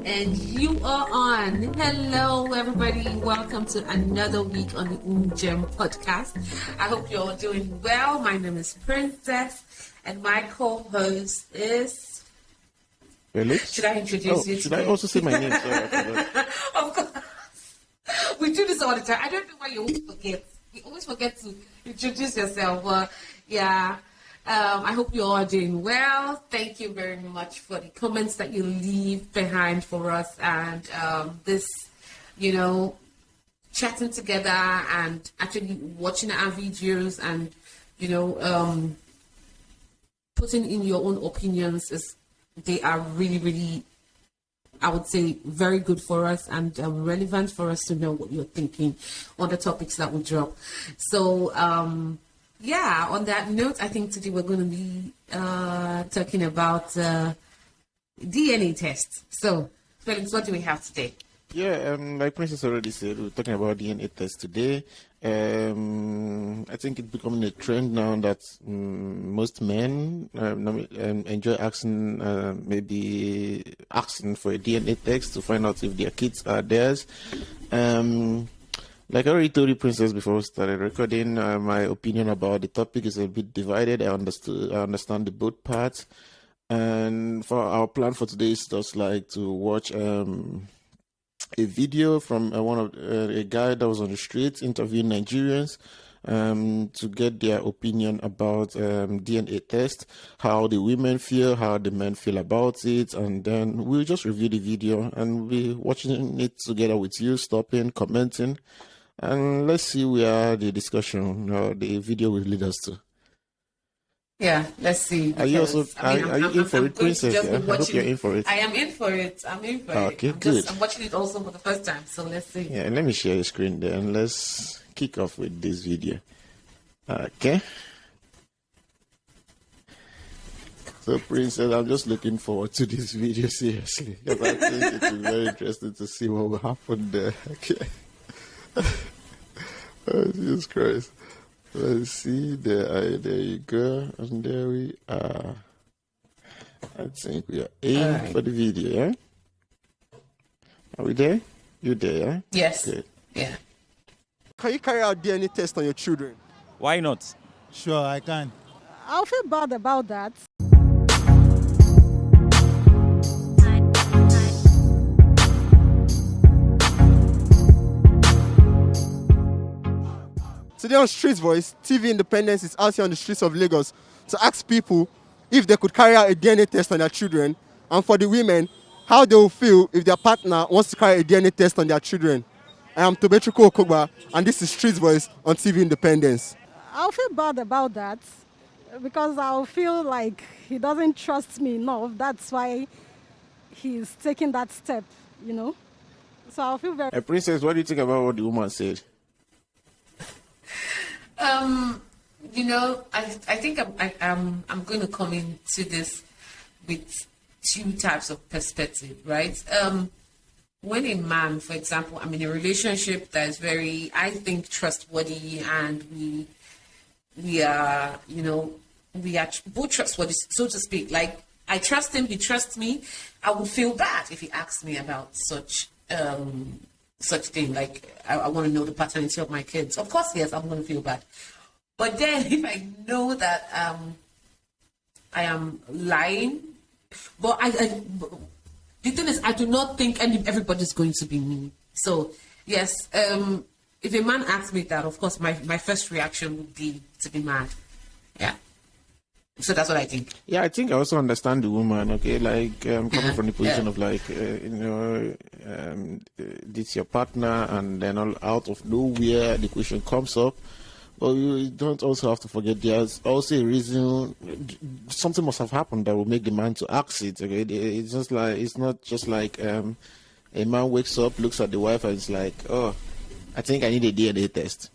And you are on. Hello, everybody. Welcome to another week on the Njemjourney podcast. I hope you're all doing well. My name is Princess, and my co-host is Felix. Should I introduce you? Should I also say my name? Sorry, Of course. We do this all the time. I don't know why you always forget. You always forget to introduce yourself. I hope you're all doing well. Thank you very much for the comments that you leave behind for us and this, chatting together and actually watching our videos and, putting in your own opinions. They are really, really, I would say, very good for us and relevant for us to know what you're thinking on the topics that we drop. So, on that note, I think today we're going to be talking about DNA tests. So, Felix, what do we have today? Yeah, like Princess already said, we're talking about DNA tests today. I think it's becoming a trend now that most men enjoy asking for a DNA test to find out if their kids are theirs. Like I already told you, Princess, before we started recording, my opinion about the topic is a bit divided. I understand the both parts. And for our plan for today is just like to watch a video from a guy that was on the streets interviewing Nigerians to get their opinion about DNA test, how the women feel, how the men feel about it, and then we'll just review the video and we'll be watching it together with you, stopping, commenting, and let's see where the discussion the video will lead us to. Yeah, let's see. Are you also in for it, Princess? Yeah? I hope you're in for it. I am in for it. Okay, good. I'm watching it also for the first time, so let's see. Yeah, let me share the screen there and let's kick off with this video. Okay. So, Princess, I'm just looking forward to this video, seriously, because I think it will be very interesting to see what will happen there. Okay. Oh, Jesus Christ. Let's see, there you go, and there we are. I think we are in for the video, yeah? Are we there? You there, yeah? Yes. Good. Yeah. Can you carry out DNA test on your children? Why not? Sure, I can. I'll feel bad about that. Today on Street Voice, TV Independence is out here on the streets of Lagos to ask people if they could carry out a DNA test on their children, and for the women, how they will feel if their partner wants to carry a DNA test on their children. I am Tobechukwu Okogba, and this is Street Voice on TV Independence. I'll feel bad about that because I'll feel like he doesn't trust me enough. That's why he's taking that step, So I'll feel very... Princess, what do you think about what the woman said? I think I'm going to come into this with two types of perspective, right? When a man, for example, I'm in a relationship that is very, I think, trustworthy, and we are both trustworthy, so to speak. Like, I trust him, he trusts me. I would feel bad if he asked me about such thing, like I want to know the paternity of my kids. Of course, yes, I'm going to feel bad. But then if I know that I am lying, but the thing is, I do not think everybody's going to be me. So yes, if a man asks me that, of course, my first reaction would be to be mad. Yeah. So that's what I think. Yeah, I think I also understand the woman, okay? Like, coming from the position of like, this your partner, and then out of nowhere, the question comes up. But you don't also have to forget there's also a reason, something must have happened that will make the man to ask it, okay? It's just like, it's not just like a man wakes up, looks at the wife, and it's like, oh, I think I need a DNA test.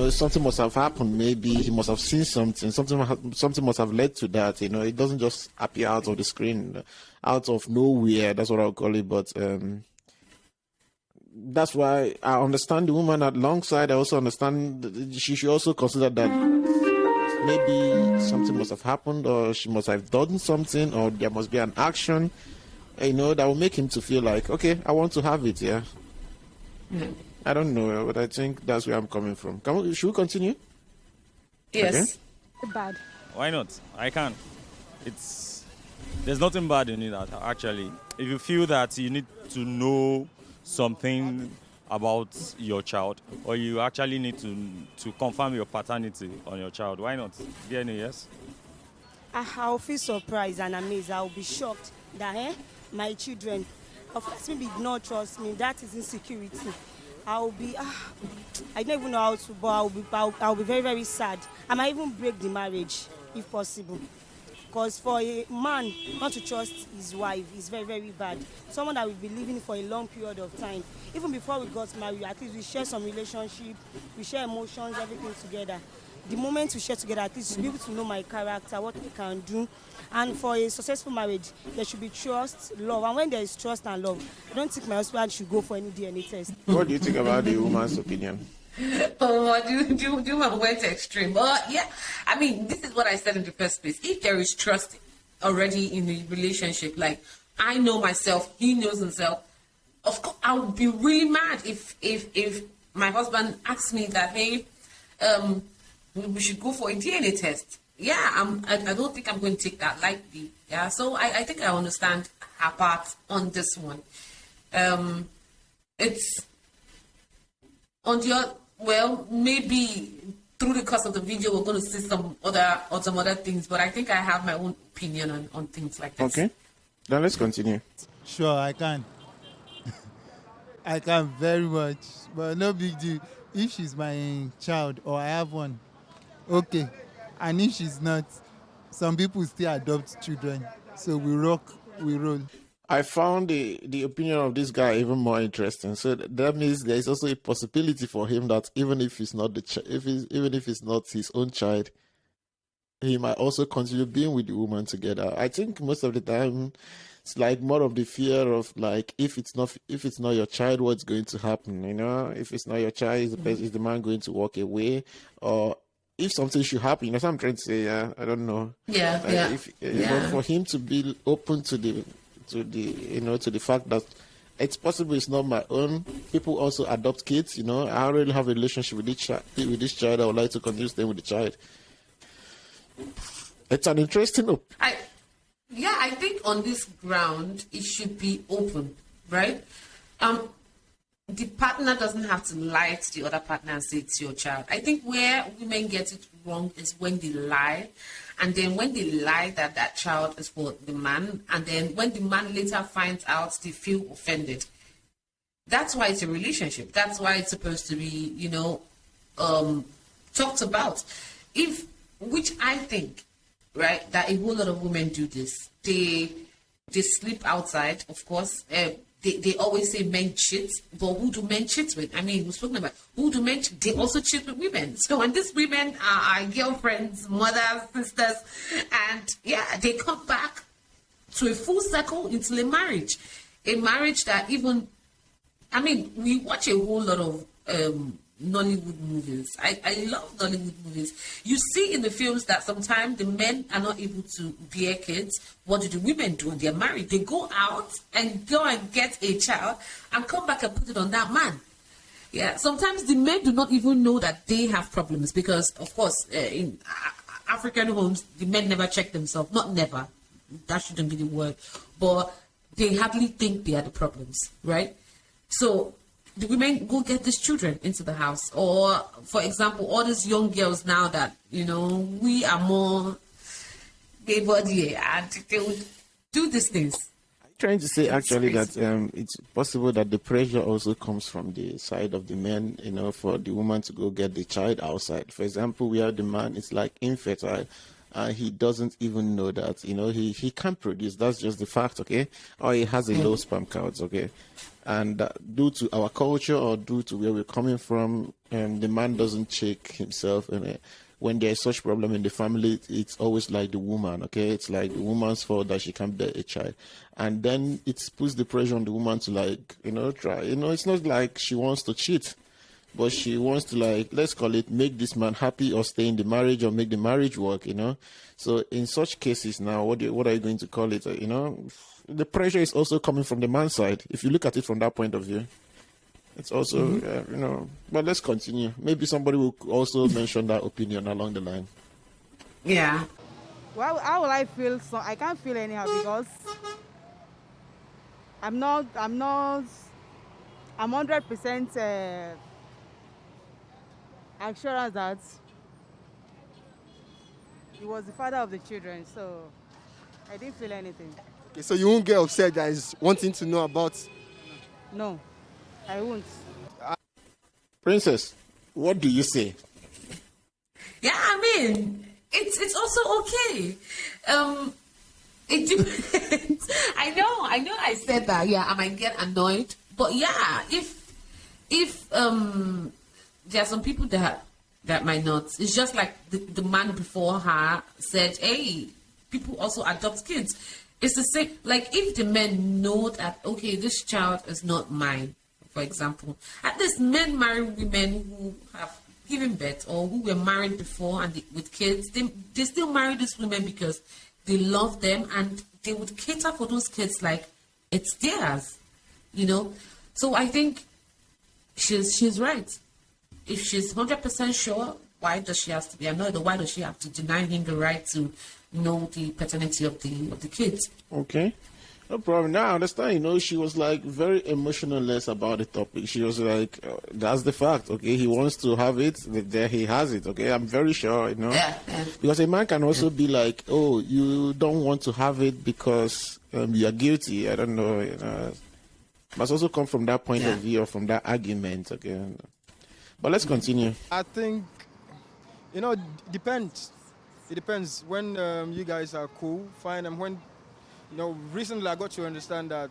Something must have happened. Maybe he must have seen something. Something must have led to that. It doesn't just appear out of the screen, out of nowhere. That's what I'll call it. But that's why I understand the woman alongside. I also understand she should also consider that maybe something must have happened, or she must have done something, or there must be an action, that will make him to feel like, okay, I want to have it. Yeah. I don't know, but I think that's where I'm coming from. Should we continue? Yes. Okay. Bad. Why not? I can. There's nothing bad in it, actually. If you feel that you need to know something about your child, or you actually need to confirm your paternity on your child, why not? DNA, yes? I'll feel surprised and amazed. I'll be shocked that my children, of course, maybe not trust me. That is insecurity. I'll be, I don't even know how to, but I'll be very, very sad. I might even break the marriage if possible. Because for a man not to trust his wife is very, very bad. Someone that will be living for a long period of time. Even before we got married, at least we share some relationship, we share emotions, everything together. The moment we share together, at least to be able to know my character, what I can do. And for a successful marriage, there should be trust, love. And when there is trust and love, I don't think my husband should go for any DNA test. What do you think about the woman's opinion? Oh, do my went extreme. But yeah, I mean, this is what I said in the first place. If there is trust already in the relationship, like I know myself, he knows himself, of course I would be really mad if my husband asks me that, hey, we should go for a DNA test. Yeah, I don't think I'm going to take that lightly. Yeah, so I think I understand her part on this one. It's on the well, maybe through the course of the video we're going to see some other things, but I think I have my own opinion on things like this. Okay, then let's continue. Sure, I can. I can very much, but no big deal. If she's my child or I have one, okay. And if she's not, some people still adopt children. So we rock, we roll. I found the opinion of this guy even more interesting. So that means there is also a possibility for him that even if it's not even if it's not his own child, he might also continue being with the woman together. I think most of the time it's like more of the fear of like if it's not your child, what's going to happen? If it's not your child, is the man going to walk away, or if something should happen? That's what I'm trying to say. I don't know. Yeah, But for him to be open to the fact that it's possible it's not my own. People also adopt kids. I already have a relationship with this child. I would like to continue staying with the child. It's an interesting. I think on this ground it should be open, right? The partner doesn't have to lie to the other partner and say it's your child. I think where women get it wrong is when they lie. And then when they lie that child is for the man, and then when the man later finds out, they feel offended. That's why it's a relationship. That's why it's supposed to be, talked about. Which I think, right, that a whole lot of women do this. They sleep outside, of course. They always say men cheat, but who do men cheat with? I mean, we're talking about who do men cheat? They also cheat with women. So, and these women are girlfriends, mothers, sisters, and yeah, they come back to a full circle into a marriage that even, I mean, we watch a whole lot of Nollywood movies. I love Nollywood movies. You see in the films that sometimes the men are not able to bear kids. What do the women do when they're married? They go out and get a child and come back and put it on that man. Yeah, sometimes the men do not even know that they have problems because, of course, in African homes, the men never check themselves. Not never. That shouldn't be the word. But they hardly think they are the problems, right? So the women go get these children into the house. Or, for example, all these young girls now that, we are more gay body and they would do these things. I'm trying to say actually that it's possible that the pressure also comes from the side of the men, for the woman to go get the child outside. For example, we have the man, it's like infertile. He doesn't even know that, he can't produce. That's just the fact, okay? Or he has a low sperm count, okay? And due to our culture or due to where we're coming from, the man doesn't check himself. And when there's such problem in the family, it's always like the woman, okay? It's like the woman's fault that she can't bear a child. And then it puts the pressure on the woman to try. It's not like she wants to cheat. but she wants to, like, let's call it, make this man happy or stay in the marriage or make the marriage work, you know. So in such cases now, what are you going to call it? You know, the pressure is also coming from the man's side. If you look at it from that point of view, it's also, you know, but let's continue. Maybe somebody will also mention that opinion along the line. Yeah. Well, how will I feel? So I can't feel anyhow because I'm 100% assurance that he was the father of the children, so I didn't feel anything. Okay, so you won't get upset that he's wanting to know about. No, I won't. Princess, what do you say? Yeah, I mean, it's also okay. It depends. I know I said that, yeah, I might get annoyed. But yeah, if there are some people that might not. It's just like the man before her said, hey, people also adopt kids. It's the same, like if the men know that, okay, this child is not mine, for example. At least men marry women who have given birth or who were married before and with kids. They still marry these women because they love them and they would cater for those kids like it's theirs, you know. So I think she's right. If she's 100% sure, why does she have to be annoyed, or why does she have to deny him the right to know the paternity of the kids? Okay. No problem. Now I understand, you know, she was like very emotionless about the topic. She was like, that's the fact, okay? He wants to have it, there he has it, okay? I'm very sure, you know? Yeah. Because a man can also be like, oh, you don't want to have it because you are guilty. I don't know, you know. Must also come from that point of view or from that argument, okay? But let's continue. I think, you know, depends. It depends. When you guys are cool, fine, and when, you know, recently I got to understand that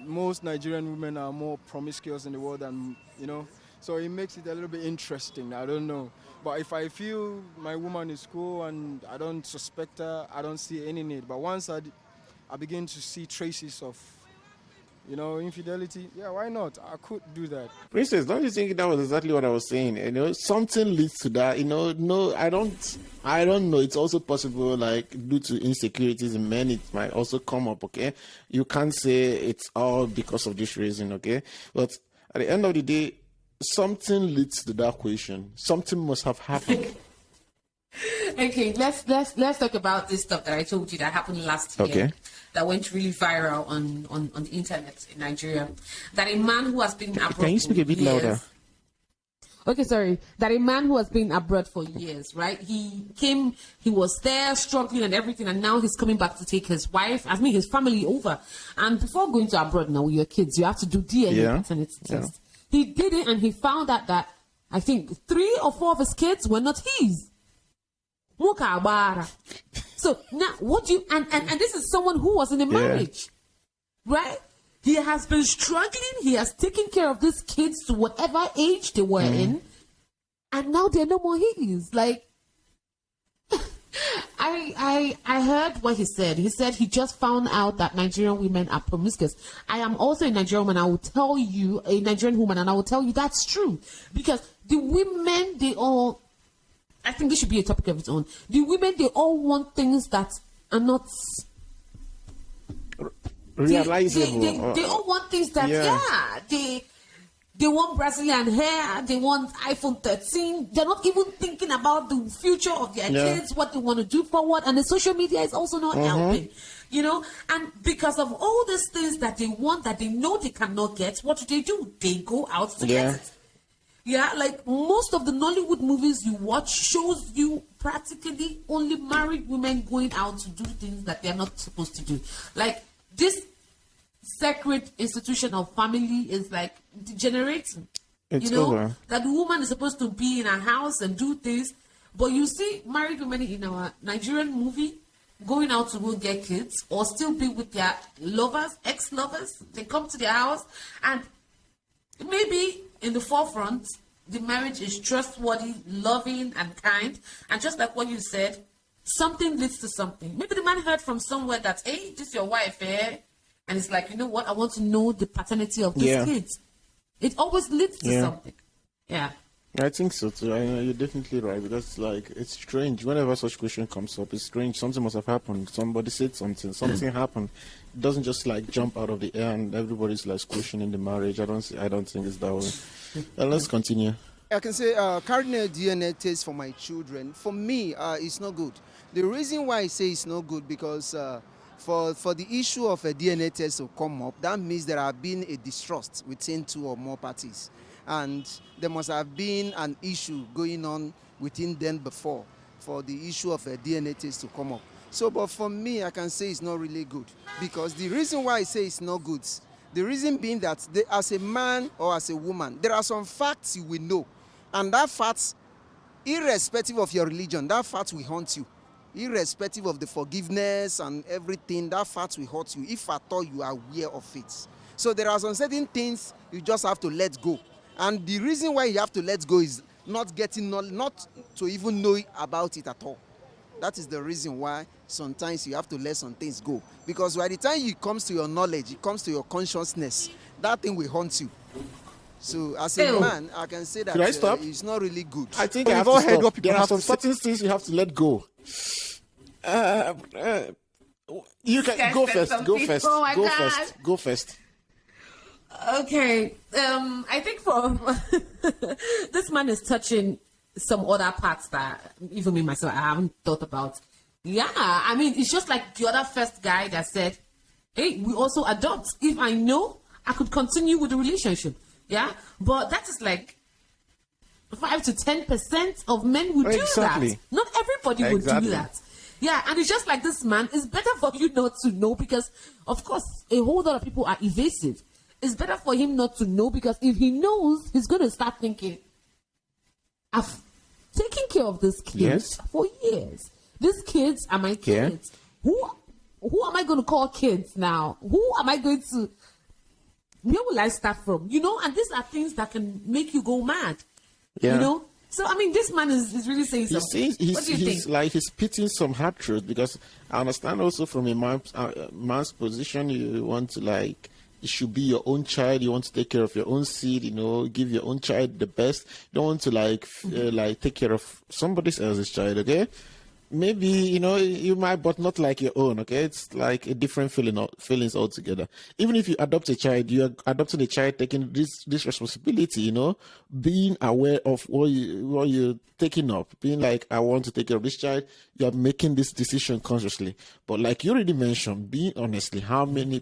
most Nigerian women are more promiscuous in the world than, you know, so it makes it a little bit interesting. I don't know. But if I feel my woman is cool and I don't suspect her, I don't see any need. But once I begin to see traces of, you know, infidelity, yeah, why not? I could do that. Princess, don't you think that was exactly what I was saying? You know, something leads to that. You know, no, I don't know. It's also possible, like, due to insecurities in men, it might also come up, okay? You can't say it's all because of this reason, okay? But at the end of the day, something leads to that question. Something must have happened. Okay, let's talk about this stuff that I told you that happened last year. Okay. That went really viral on the internet in Nigeria. That a man who has been abroad. Can you speak a bit louder? Okay, sorry. That a man who has been abroad for years, right? He was there struggling and everything, and now he's coming back to take his wife, his family over. And before going to abroad now with your kids, you have to do DNA paternity test. He did it, and he found out that I think 3 or 4 of his kids were not his. So now what do you and this is someone who was in a marriage, right? He has been struggling, he has taken care of these kids to whatever age they were in, and now they're no more his. Like I heard what he said. He said he just found out that Nigerian women are promiscuous. I am also a Nigerian woman. I will tell you, a Nigerian woman, and I will tell you that's true. Because the women, I think this should be a topic of its own. The women, they all want things that are not realizable. They all want things that, they want Brazilian hair, they want iPhone 13. They're not even thinking about the future of their kids, what they want to do forward. And the social media is also not helping, you know. And because of all these things that they want, that they know they cannot get, what do? They go out to get it. Yeah, like most of the Nollywood movies you watch shows you practically only married women going out to do things that they're not supposed to do. Like this sacred institution of family is like degenerating. It's over. That the woman is supposed to be in a house and do things, but you see married women in our Nigerian movie going out to go get kids or still be with their lovers, ex-lovers. They come to their house and maybe in the forefront, the marriage is trustworthy, loving, and kind. And just like what you said, something leads to something. Maybe the man heard from somewhere that, hey, this is your wife, eh? And it's like, you know what? I want to know the paternity of these kids. It always leads to Yeah. something. Yeah. I think so too. You're definitely right because like it's strange. Whenever such question comes up, it's strange. Something must have happened. Somebody said something. Something happened. It doesn't just like jump out of the air and everybody's like questioning the marriage. I don't think it's that way. Let's continue. I can say carrying a DNA test for my children, for me, it's not good. The reason why I say it's not good because for the issue of a DNA test to come up, that means there have been a distrust within two or more parties. And there must have been an issue going on within them before for the issue of a DNA test to come up. So, but for me, I can say it's not really good. Because the reason why I say it's not good, the reason being that as a man or as a woman, there are some facts you will know. And that fact, irrespective of your religion, that fact will haunt you. Irrespective of the forgiveness and everything, that fact will haunt you if at all you are aware of it. So there are some certain things you just have to let go. And the reason why you have to let go is not to even know about it at all. That is the reason why sometimes you have to let some things go. Because by the time it comes to your knowledge, it comes to your consciousness, that thing will haunt you. So as a man, I can say that Should I stop? It's not really good. I think I have We've all to heard stop. what people There are have some to say. certain things you have to let go. You can Guys go said first. Go something. first. Oh my Go God. first. Go first. Okay. I think for this man is touching some other parts that even me myself I haven't thought about. Yeah, I mean it's just like the other first guy that said, "Hey, we also adopt. If I know, I could continue with the relationship." Yeah, but that is like 5 to 10% of men would do Exactly. that. Not everybody would do Exactly. that. Yeah, and it's just like this man. It's better for you not to know because, of course, a whole lot of people are evasive. It's better for him not to know because if he knows, he's going to start thinking, I've taken care of this kid Yes. for years. These kids are my Yeah. kids. Who am I going to call kids now? Who am I going to... Where will I start from? You know, and these are things that can make you go mad. Yeah. You know? So, I mean, this man is really saying He something. says What do you he's think? like he's spitting some hard truth because I understand also from a man's position you want to like it should be your own child. You want to take care of your own seed. You know, give your own child the best. You don't want to like take care of somebody else's child. Okay, maybe you know you might, but not like your own. Okay, it's like a different feelings altogether. Even if you adopt a child, you are adopting a child taking this responsibility. You know, being aware of what you're taking up, being like I want to take care of this child. You are making this decision consciously. But like you already mentioned, being honestly, how many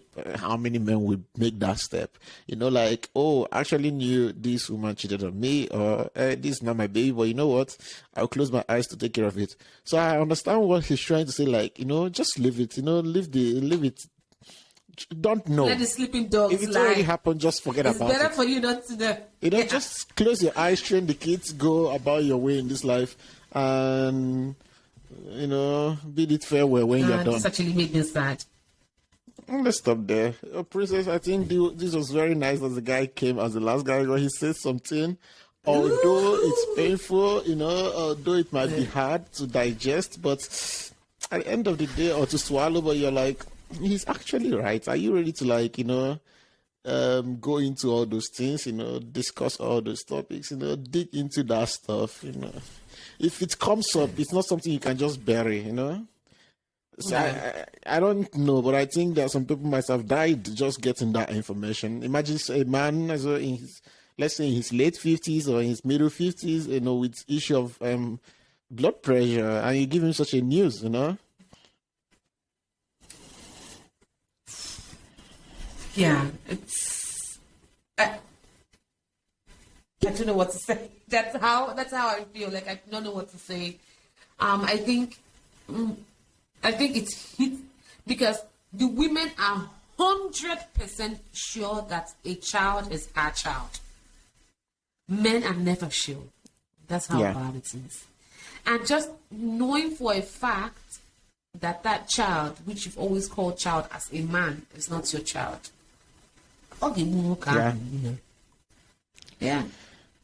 men would make that step? You know, like actually knew this woman cheated on me, or this is not my baby, but you know what? I'll close my eyes to take care of it. So I understand what he's trying to say. Like, you know, just leave it. You know, leave it. Don't know. Let the sleeping dogs If it's lie. already happened, just forget It's about better it. for you not to know. You know, Yeah. just close your eyes, train the kids, go about your way in this life, and you know, bid it farewell when you're done. This actually made me sad. Let's stop there. Princess, I think this was very nice that the guy came as the last guy where he said something. Although it's painful, you know, although it might be hard to digest, but at the end of the day, or to swallow, but you're like, he's actually right. Are you ready to like, you know, go into all those things, you know, discuss all those topics, you know, dig into that stuff, you know. If it comes up, it's not something you can just bury, you know. So I don't know, but I think that some people might have died just getting that information. Imagine a man as well in his, let's say in his late 50s or in his middle 50s, you know, with issue of blood pressure, and you give him such a news, you know. Yeah, it's. I don't know what to say. That's how I feel. Like I don't know what to say. I think it's hit because the women are 100% sure that a child is our child. Men are never sure. That's how bad it is. And just knowing for a fact that child, which you've always called child as a man, is not your child. Okay, Yeah. Yeah.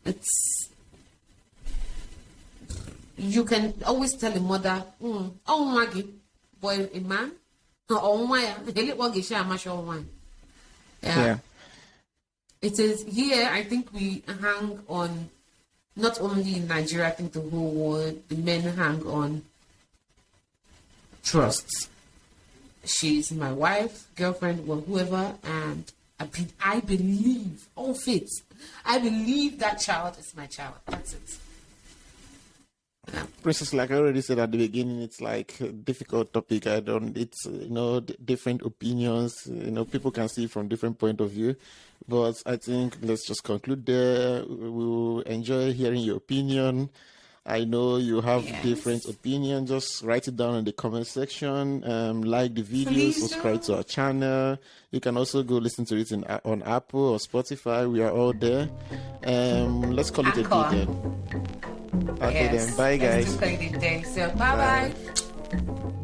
It's you can always tell a mother, oh Maggie, boy a man, oh why? Yeah. It is here. I think we hang on, not only in Nigeria, I think the whole world, the men hang on trust. She's my wife, girlfriend, or whoever, and I believe, all faith, I believe that child is my child. That's it. Princess, like I already said at the beginning, it's like a difficult topic. It's, different opinions, people can see from different point of view. But I think let's just conclude there. We'll enjoy hearing your opinion. I know you have different opinions. Just write it down in the comment section. Like the video, subscribe to our channel. You can also go listen to it on Apple or Spotify. We are all there. Let's call it a day then. Okay then. Bye guys. Let's do it a day. So bye bye.